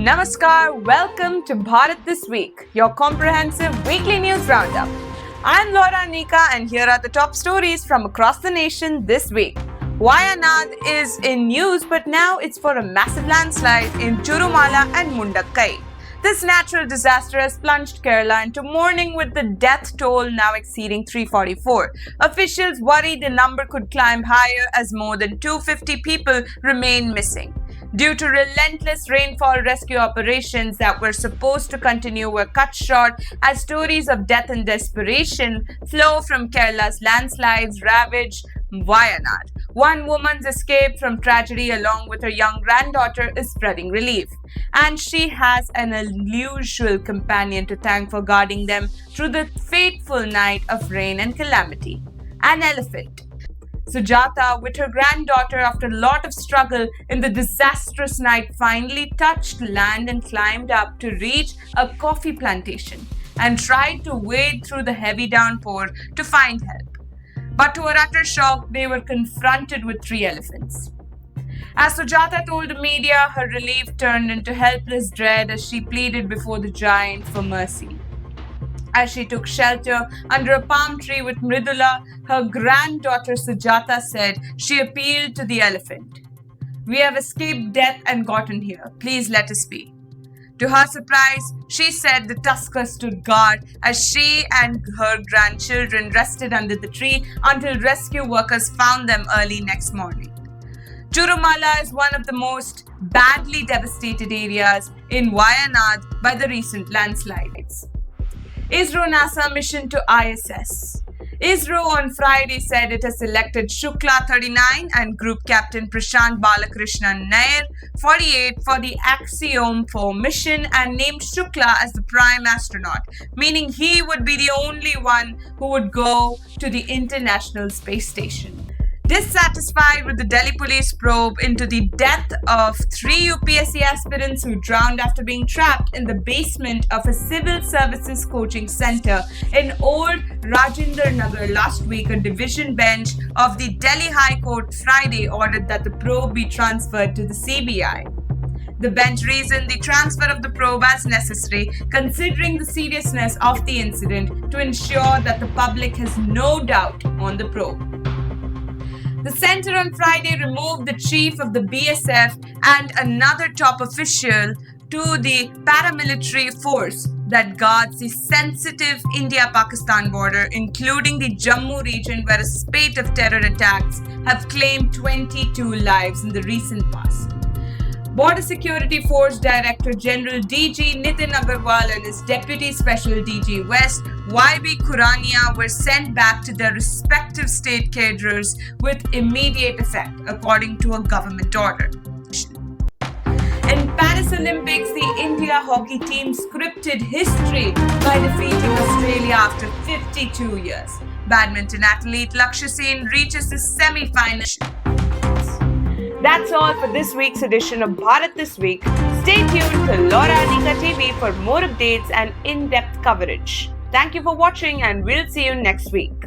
Namaskar, welcome to Bharat This Week, your comprehensive weekly news roundup. I'm Laura Nika and here are the top stories from across the nation this week. Wayanad is in news, but now it's for a massive landslide in Churumala and Mundakkai. This natural disaster has plunged Kerala into mourning with the death toll now exceeding 344. Officials worry the number could climb higher as more than 250 people remain missing. Due to relentless rainfall rescue operations that were supposed to continue were cut short as stories of death and desperation flow from Kerala's landslides ravaged Wayanad. One woman's escape from tragedy along with her young granddaughter is spreading relief. And she has an unusual companion to thank for guarding them through the fateful night of rain and calamity. An elephant. Sujata, with her granddaughter after a lot of struggle in the disastrous night, finally touched land and climbed up to reach a coffee plantation and tried to wade through the heavy downpour to find help. But to her utter shock, they were confronted with 3 elephants. As Sujata told the media, her relief turned into helpless dread as she pleaded before the giant for mercy. As she took shelter under a palm tree with Mridula, her granddaughter Sujata said she appealed to the elephant. "We have escaped death and gotten here. Please let us be." To her surprise, she said the tusker stood guard as she and her grandchildren rested under the tree until rescue workers found them early next morning. Churumala is one of the most badly devastated areas in Wayanad by the recent landslides. ISRO NASA mission to ISS. ISRO on Friday said it has selected Shukla 39 and Group Captain Prashant Balakrishnan Nair 48 for the Axiom 4 mission and named Shukla as the prime astronaut, meaning he would be the only one who would go to the International Space Station. Dissatisfied with the Delhi police probe into the death of 3 UPSC aspirants who drowned after being trapped in the basement of a civil services coaching center in Old Rajinder Nagar last week, a division bench of the Delhi High Court Friday ordered that the probe be transferred to the CBI. The bench reasoned the transfer of the probe as necessary, considering the seriousness of the incident, to ensure that the public has no doubt on the probe. The centre on Friday removed the chief of the BSF and another top official to the paramilitary force that guards the sensitive India-Pakistan border, including the Jammu region where a spate of terror attacks have claimed 22 lives in the recent past. Border Security Force Director General DG Nitin Agarwal and his Deputy Special DG West YB Kurania were sent back to their respective state cadres with immediate effect, according to a government order. In Paris Olympics, the India hockey team scripted history by defeating Australia after 52 years. Badminton athlete Lakshya Sen reaches the semi-final. That's all for this week's edition of Bharat This Week. Stay tuned to Laura Nika TV for more updates and in-depth coverage. Thank you for watching and we'll see you next week.